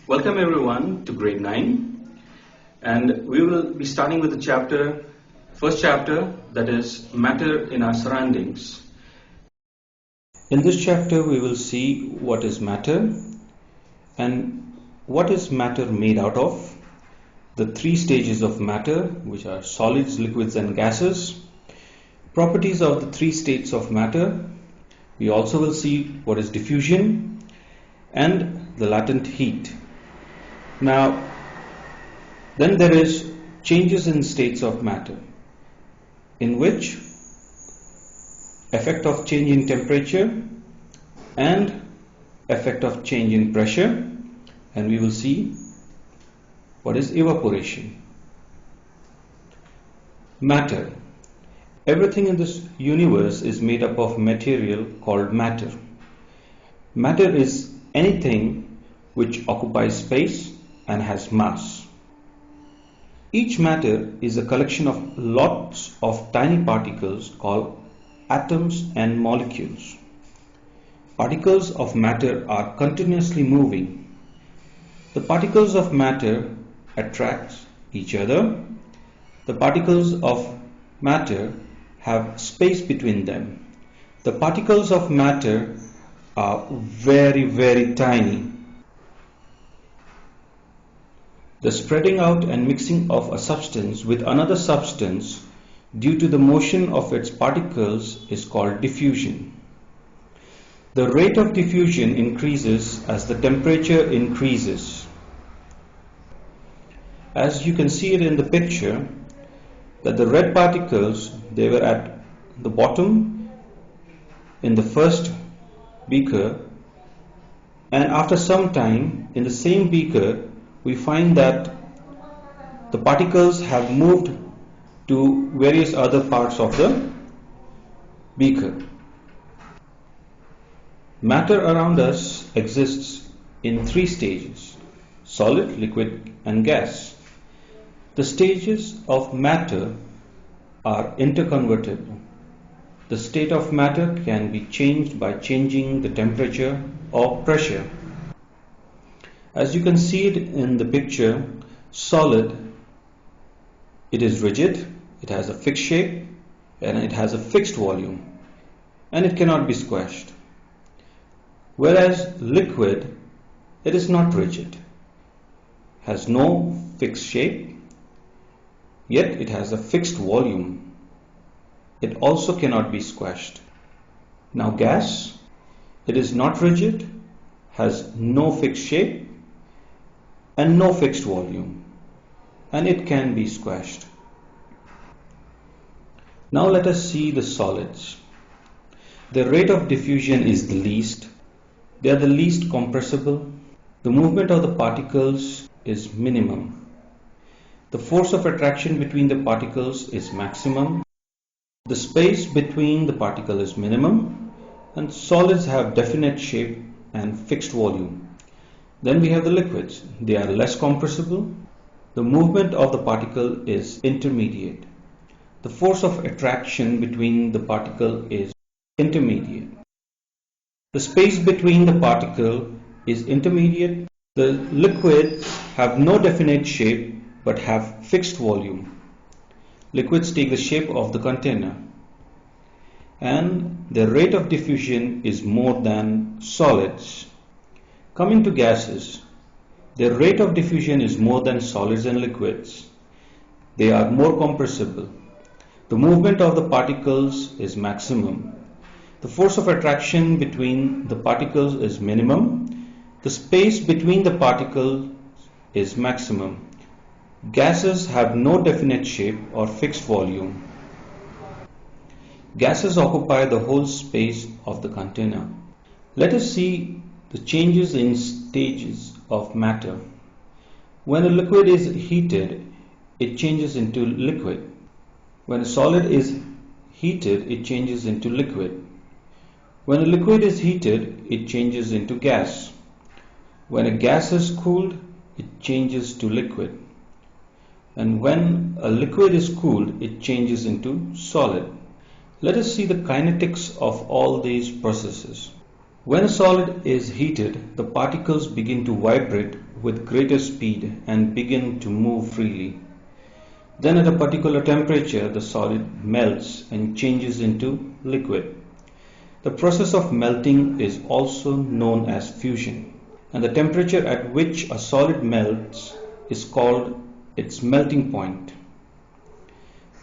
Welcome everyone to grade 9, and we will be starting with the first chapter, that is matter in our surroundings. In this chapter we will see what is matter and what is matter made out of, the three stages of matter, which are solids, liquids and gases, properties of the three states of matter. We also will see what is diffusion and the latent heat. Now, then there is changes in states of matter, in which effect of change in temperature and effect of change in pressure, and we will see what is evaporation. Matter. Everything in this universe is made up of material called matter. Matter is anything which occupies space and has mass. Each matter is a collection of lots of tiny particles called atoms and molecules. Particles of matter are continuously moving. The particles of matter attract each other. The particles of matter have space between them. The particles of matter are very, very tiny. The spreading out and mixing of a substance with another substance due to the motion of its particles is called diffusion. The rate of diffusion increases as the temperature increases. As you can see it in the picture, that the red particles, they were at the bottom in the first beaker, and after some time in the same beaker we find that the particles have moved to various other parts of the beaker. Matter around us exists in three stages: solid, liquid and gas. The stages of matter are interconvertible. The state of matter can be changed by changing the temperature or pressure. As you can see it in the picture, solid, it is rigid, it has a fixed shape and it has a fixed volume and it cannot be squashed. Whereas liquid, it is not rigid, has no fixed shape, yet it has a fixed volume. It also cannot be squashed. Now gas, it is not rigid, has no fixed shape and no fixed volume, and it can be squashed. Now let us see the solids. The rate of diffusion is the least. They are the least compressible. The movement of the particles is minimum. The force of attraction between the particles is maximum. The space between the particle is minimum, and solids have definite shape and fixed volume. Then we have the liquids. They are less compressible. The movement of the particle is intermediate. The force of attraction between the particle is intermediate. The space between the particle is intermediate. The liquids have no definite shape but have fixed volume. Liquids take the shape of the container, and the rate of diffusion is more than solids. Coming to gases, their rate of diffusion is more than solids and liquids. They are more compressible. The movement of the particles is maximum. The force of attraction between the particles is minimum. The space between the particles is maximum. Gases have no definite shape or fixed volume. Gases occupy the whole space of the container. Let us see the changes in stages of matter. When a liquid is heated, it changes into liquid. When a solid is heated, it changes into liquid. When a liquid is heated, it changes into gas. When a gas is cooled, it changes to liquid. And when a liquid is cooled, it changes into solid. Let us see the kinetics of all these processes. When a solid is heated, the particles begin to vibrate with greater speed and begin to move freely. Then at a particular temperature, the solid melts and changes into liquid. The process of melting is also known as fusion, and the temperature at which a solid melts is called its melting point.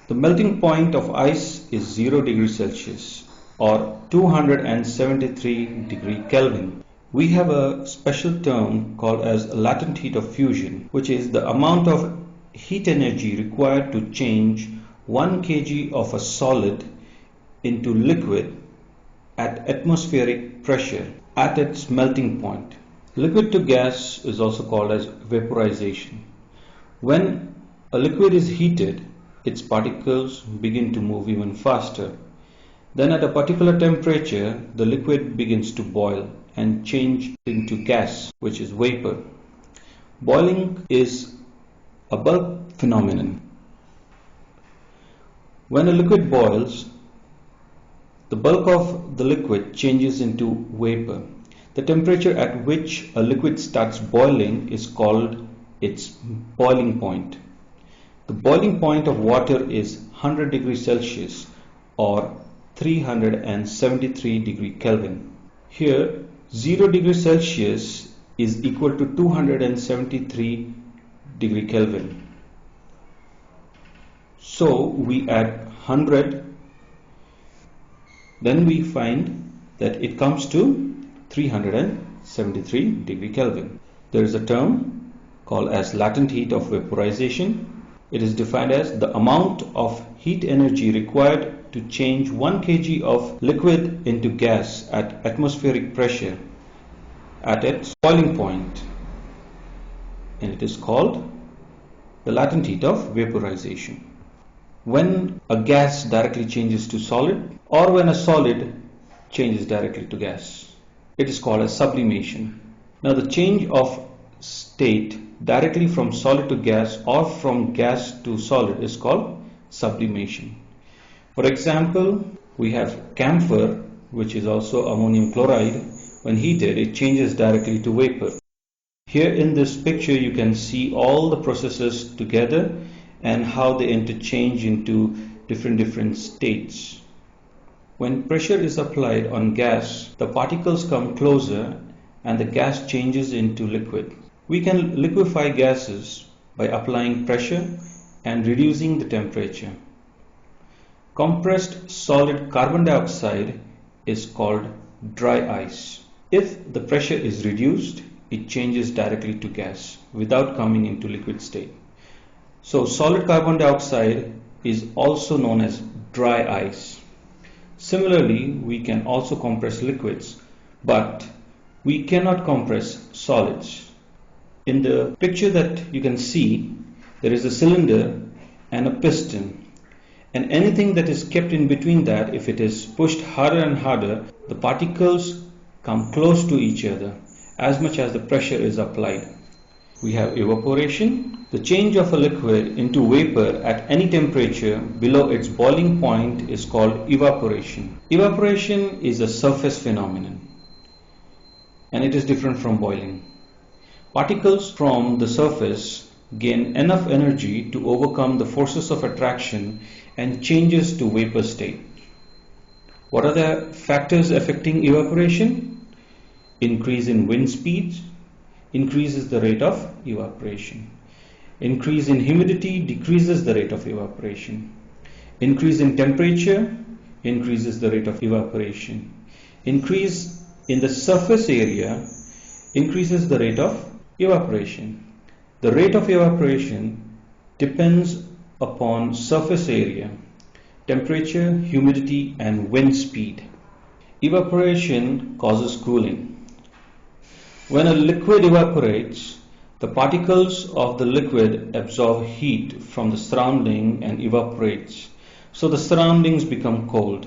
The melting point of ice is 0 degrees Celsius or 273 degree Kelvin. We have a special term called as latent heat of fusion, which is the amount of heat energy required to change 1 kg of a solid into liquid at atmospheric pressure at its melting point. Liquid to gas is also called as vaporization. When a liquid is heated, its particles begin to move even faster. Then at a particular temperature, the liquid begins to boil and change into gas, which is vapor. Boiling is a bulk phenomenon. When a liquid boils, the bulk of the liquid changes into vapor. The temperature at which a liquid starts boiling is called its boiling point. The boiling point of water is 100 degrees Celsius or 373 degree Kelvin. Here 0 degrees Celsius is equal to 273 degree Kelvin. So we add 100, then we find that it comes to 373 degree Kelvin. There is a term called as latent heat of vaporization. It is defined as the amount of heat energy required to change 1 kg of liquid into gas at atmospheric pressure at its boiling point, and it is called the latent heat of vaporization. When a gas directly changes to solid or when a solid changes directly to gas, it is called as sublimation. Now the change of state directly from solid to gas or from gas to solid is called sublimation. For example, we have camphor, which is also ammonium chloride. When heated, it changes directly to vapor. Here in this picture you can see all the processes together and how they interchange into different states. When pressure is applied on gas, the particles come closer and the gas changes into liquid. We can liquefy gases by applying pressure and reducing the temperature. Compressed solid carbon dioxide is called dry ice. If the pressure is reduced, it changes directly to gas without coming into liquid state. So solid carbon dioxide is also known as dry ice. Similarly, we can also compress liquids, but we cannot compress solids. In the picture that you can see, there is a cylinder and a piston, and anything that is kept in between that, if it is pushed harder and harder, the particles come close to each other as much as the pressure is applied. We have evaporation. The change of a liquid into vapor at any temperature below its boiling point is called evaporation. Evaporation is a surface phenomenon, and it is different from boiling. Particles from the surface gain enough energy to overcome the forces of attraction and changes to vapor state. What are the factors affecting evaporation? Increase in wind speeds increases the rate of evaporation. Increase in humidity decreases the rate of evaporation. Increase in temperature increases the rate of evaporation. Increase in the surface area increases the rate of evaporation. The rate of evaporation depends upon surface area, temperature, humidity, and wind speed. Evaporation causes cooling. When a liquid evaporates, the particles of the liquid absorb heat from the surrounding and evaporates, so the surroundings become cold.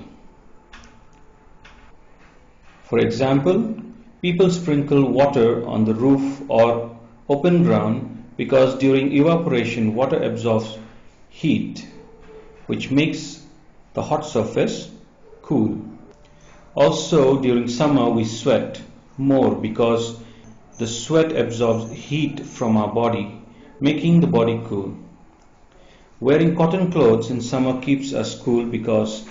For example, people sprinkle water on the roof or open ground because during evaporation water absorbs heat, which makes the hot surface cool. Also during summer we sweat more because the sweat absorbs heat from our body, making the body cool. Wearing cotton clothes in summer keeps us cool because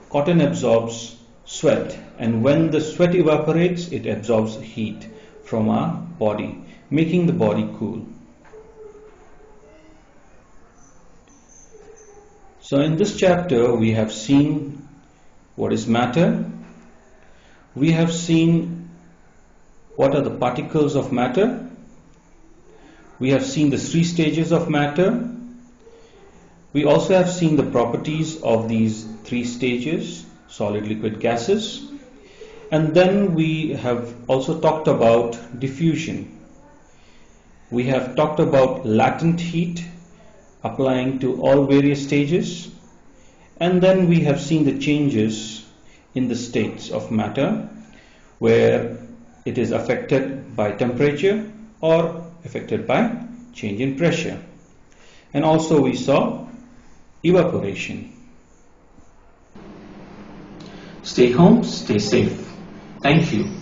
cotton absorbs sweat, and when the sweat evaporates, it absorbs heat from our body, making the body cool. So in this chapter, we have seen what is matter. We have seen what are the particles of matter. We have seen the three stages of matter. We also have seen the properties of these three stages, solid, liquid, gases. And then we have also talked about diffusion. We have talked about latent heat applying to all various stages. And then we have seen the changes in the states of matter, where it is affected by temperature or affected by change in pressure. And also we saw evaporation. Stay home, stay safe. Thank you.